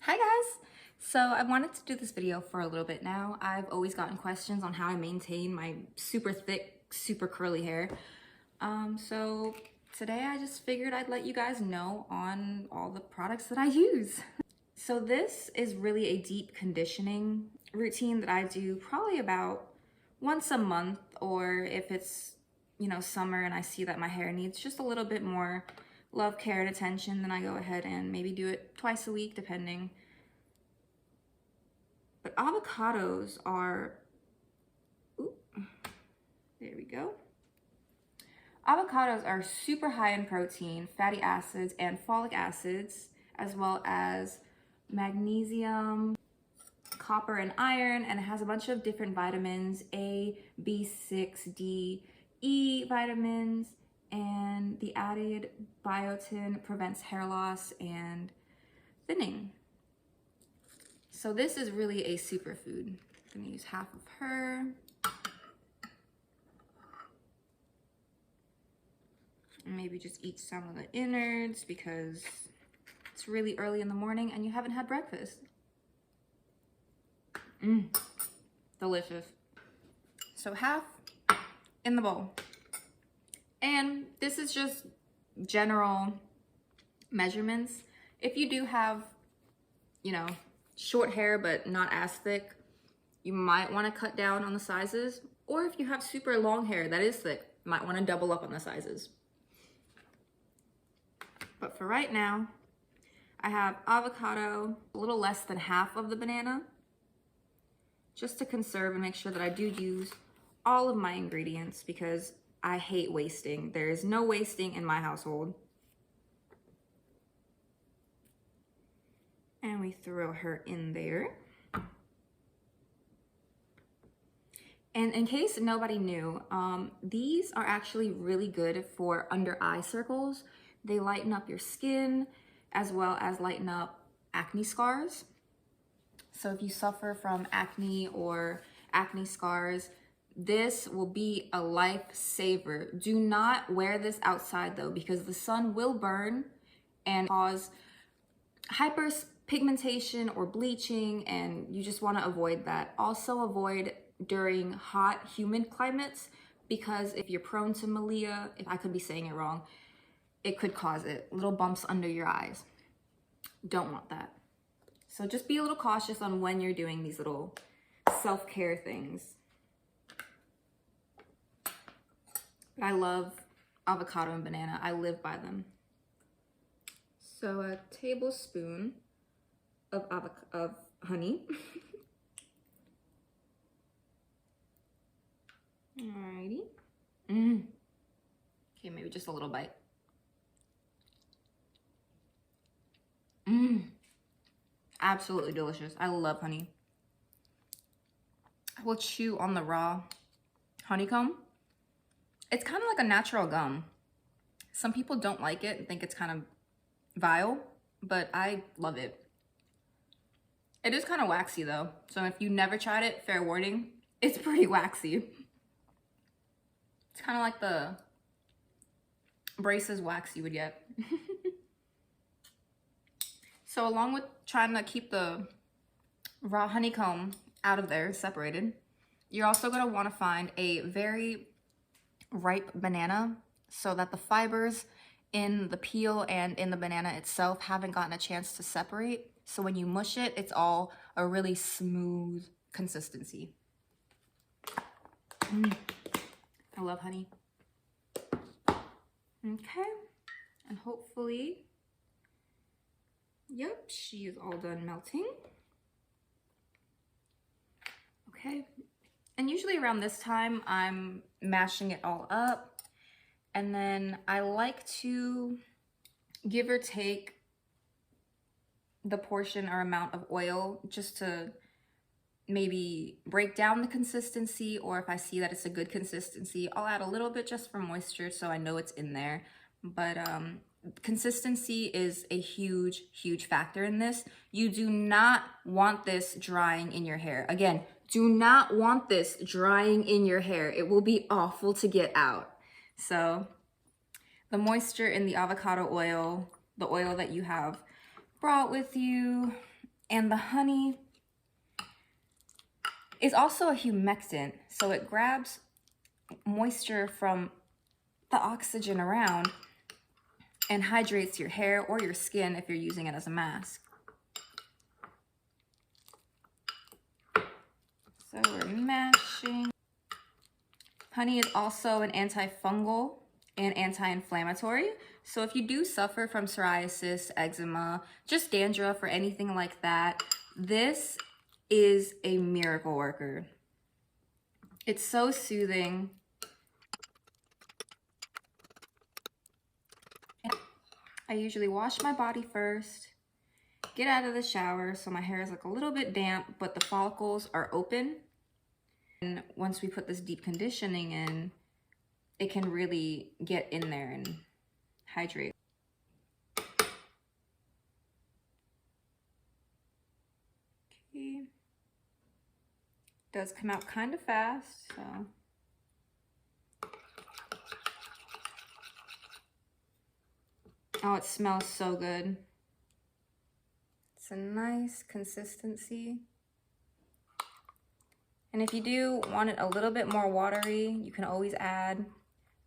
Hi guys! So I wanted to do this video for a little bit now. I've always gotten questions on how I maintain my super thick, super curly hair. So today I just figured I'd let you guys know on all the products that I use. So this is really a deep conditioning routine that I do probably about once a month, or if it's, summer and I see that my hair needs just a little bit more love, care, and attention, then I go ahead and maybe do it twice a week, depending. But avocados are, there we go. Avocados are super high in protein, fatty acids, and folic acids, as well as magnesium, copper, and iron, and it has a bunch of different vitamins, A, B6, D, E vitamins, and the added biotin prevents hair loss and thinning. So this is really a superfood. I'm gonna use half of her. And maybe just eat some of the innards because it's really early in the morning and you haven't had breakfast. Delicious. So half in the bowl. And this is just general measurements. If you do have, short hair but not as thick, you might want to cut down on the sizes. Or if you have super long hair that is thick, you might want to double up on the sizes. But for right now, I have avocado, a little less than half of the banana, just to conserve and make sure that I do use all of my ingredients because I hate wasting. There is no wasting in my household. And we throw her in there. And in case nobody knew, these are actually really good for under eye circles. They lighten up your skin as well as lighten up acne scars. So if you suffer from acne or acne scars, this will be a lifesaver. Do not wear this outside though, because the sun will burn and cause hyperpigmentation or bleaching, and you just want to avoid that. Also avoid during hot, humid climates, because if you're prone to milia, if I could be saying it wrong, it could cause it. Little bumps under your eyes. Don't want that. So just be a little cautious on when you're doing these little self-care things. But I love avocado and banana. I live by them. So a tablespoon of honey. Alrighty. Okay, maybe just a little bite. Absolutely delicious. I love honey. I will chew on the raw honeycomb. It's kind of like a natural gum. Some people don't like it and think it's kind of vile, but I love it. It is kind of waxy though. So if you never tried it, fair warning, it's pretty waxy. It's kind of like the braces wax you would get. So along with trying to keep the raw honeycomb out of there, separated, you're also going to want to find a very ripe banana so that the fibers in the peel and in the banana itself haven't gotten a chance to separate. So when you mush it, it's all a really smooth consistency. I love honey. Okay, and hopefully, yep, she is all done melting. Okay, and usually around this time, I'm mashing it all up. And then I like to give or take the portion or amount of oil just to maybe break down the consistency, or if I see that it's a good consistency, I'll add a little bit just for moisture so I know it's in there. But consistency is a huge, huge factor in this. You do not want this drying in your hair. Again, do not want this drying in your hair. It will be awful to get out. So the moisture in the avocado oil, the oil that you have brought with you, And the honey is also a humectant, so it grabs moisture from the oxygen around and hydrates your hair or your skin if you're using it as a mask. So we're mashing. Honey is also an antifungal and anti-inflammatory. So if you do suffer from psoriasis, eczema, just dandruff or anything like that, this is a miracle worker. It's so soothing. I usually wash my body first, get out of the shower so my hair is like a little bit damp, but the follicles are open. And once we put this deep conditioning in, it can really get in there and hydrate. Okay. Does come out kind of fast, so. Oh, it smells so good. It's a nice consistency. And if you do want it a little bit more watery, you can always add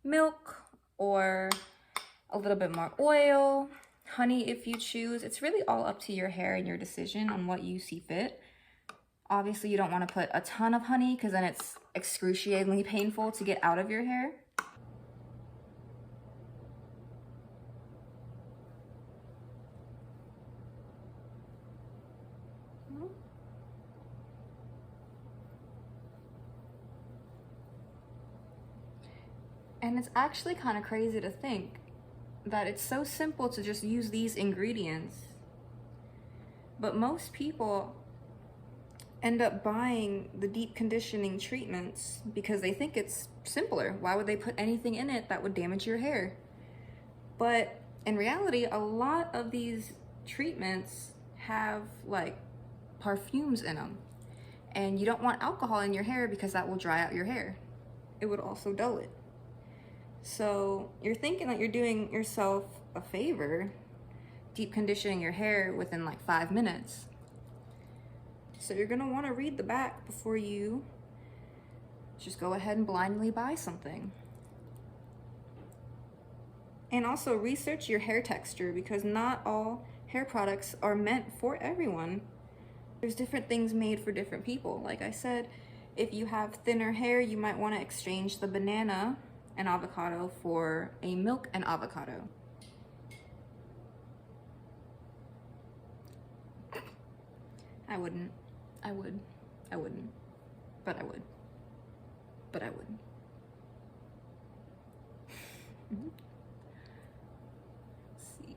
milk or a little bit more oil, honey if you choose. It's really all up to your hair and your decision on what you see fit. Obviously, you don't want to put a ton of honey because then it's excruciatingly painful to get out of your hair. And it's actually kind of crazy to think that it's so simple to just use these ingredients. But most people end up buying the deep conditioning treatments because they think it's simpler. Why would they put anything in it that would damage your hair? But in reality, a lot of these treatments have like perfumes in them. And you don't want alcohol in your hair because that will dry out your hair. It would also dull it. So you're thinking that you're doing yourself a favor, deep conditioning your hair within like 5 minutes. So you're gonna wanna read the back before you just go ahead and blindly buy something. And also research your hair texture because not all hair products are meant for everyone. There's different things made for different people. Like I said, if you have thinner hair, you might wanna exchange the banana and avocado for a milk and avocado. I wouldn't. I would. I wouldn't. But I would. But I would. Let's see.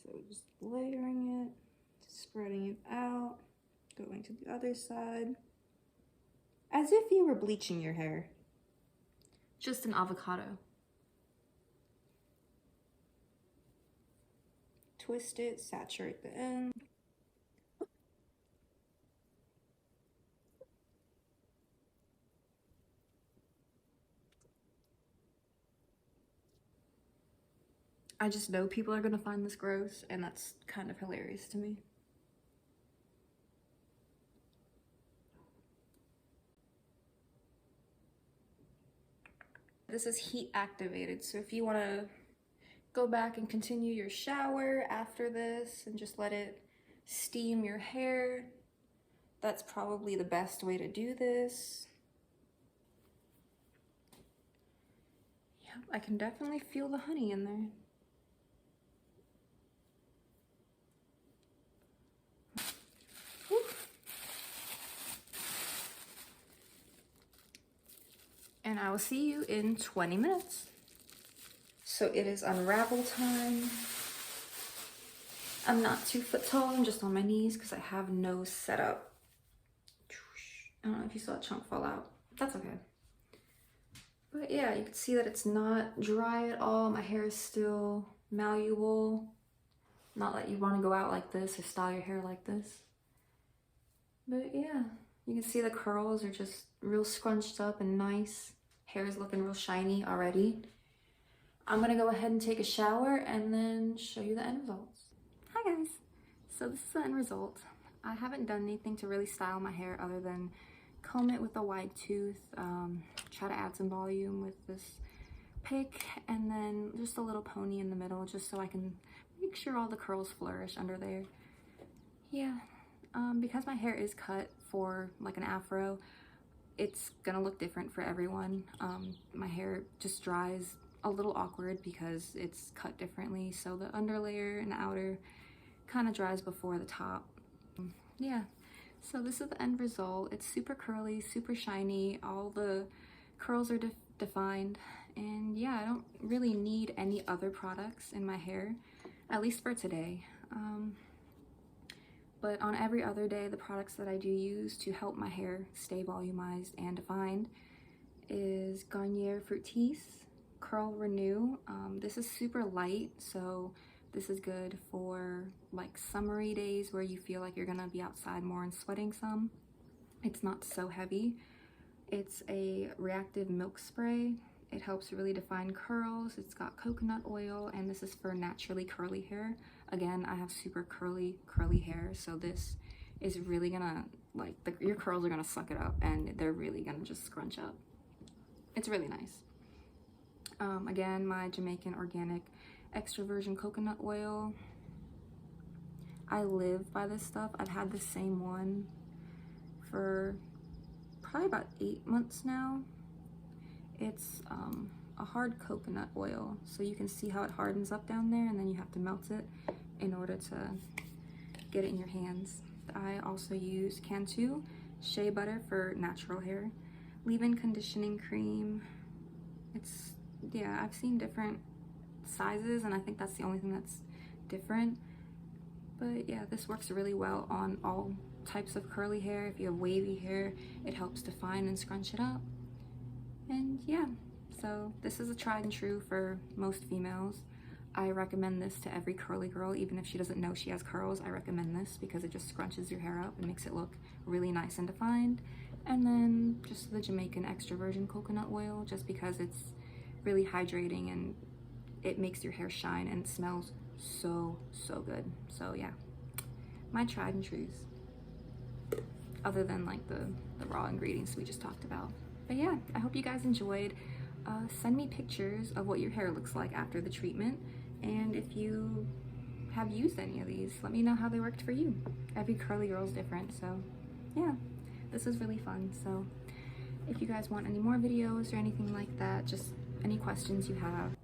So just layering it, spreading it out, going to the other side. As if you were bleaching your hair. Just an avocado. Twist it, saturate the end. I just know people are gonna find this gross, and that's kind of hilarious to me. This is heat activated, so if you wanna go back and continue your shower after this and just let it steam your hair, that's probably the best way to do this. Yep, I can definitely feel the honey in there. And I will see you in 20 minutes. So it is unravel time. I'm not 2 foot tall, I'm just on my knees because I have no setup. I don't know if you saw a chunk fall out. That's okay. But yeah, you can see that it's not dry at all. My hair is still malleable. Not that you want to go out like this or style your hair like this. But yeah, you can see the curls are just real scrunched up and nice. Hair is looking real shiny already. I'm gonna go ahead and take a shower and then show you the end results. Hi guys, so this is the end result. I haven't done anything to really style my hair other than comb it with a wide tooth, try to add some volume with this pick, and then just a little pony in the middle just so I can make sure all the curls flourish under there. Yeah, because my hair is cut for like an afro, it's gonna look different for everyone. My hair just dries a little awkward because it's cut differently, so the underlayer and the outer kind of dries before the top. Yeah, so this is the end result. It's super curly, super shiny, all the curls are defined, and yeah, I don't really need any other products in my hair, at least for today. But on every other day, the products that I do use to help my hair stay volumized and defined is Garnier Fructis Curl Renew. This is super light, so this is good for like summery days where you feel like you're gonna be outside more and sweating some. It's not so heavy. It's a reactive milk spray. It helps really define curls. It's got coconut oil, and this is for naturally curly hair. Again, I have super curly hair, so this is really gonna, like, your curls are gonna suck it up and they're really gonna just scrunch up. It's really nice. Again, my Jamaican organic extra virgin coconut oil. I live by this stuff. I've had the same one for probably about 8 months now. It's a hard coconut oil, so you can see how it hardens up down there, and then you have to melt it in order to get it in your hands. I also use Cantu shea butter for natural hair, leave-in conditioning cream. It's, yeah, I've seen different sizes, and I think that's the only thing that's different. But yeah, this works really well on all types of curly hair. If you have wavy hair, it helps define and scrunch it up. And yeah, so this is a tried and true for most females. I recommend this to every curly girl, even if she doesn't know she has curls. I recommend this because it just scrunches your hair up and makes it look really nice and defined. And then just the Jamaican extra virgin coconut oil, just because it's really hydrating and it makes your hair shine and it smells so good. So yeah, my tried and trues, other than like the raw ingredients we just talked about. But yeah, I hope you guys enjoyed. Send me pictures of what your hair looks like after the treatment, and if you have used any of these, let me know how they worked for you. Every curly girl is different, so yeah, this is really fun. So if you guys want any more videos or anything like that, just any questions you have.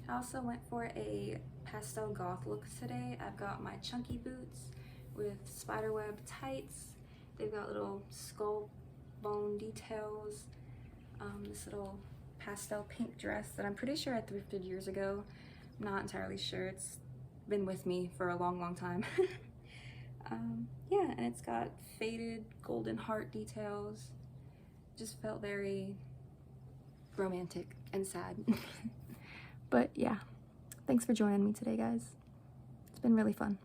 I also went for a pastel goth look today. I've got my chunky boots with spiderweb tights. They've got little skull bone details. This little pastel pink dress that I'm pretty sure I thrifted years ago. I'm not entirely sure. It's been with me for a long time. Yeah, and it's got faded golden heart details. Just felt very romantic and sad. But yeah, thanks for joining me today, guys. It's been really fun.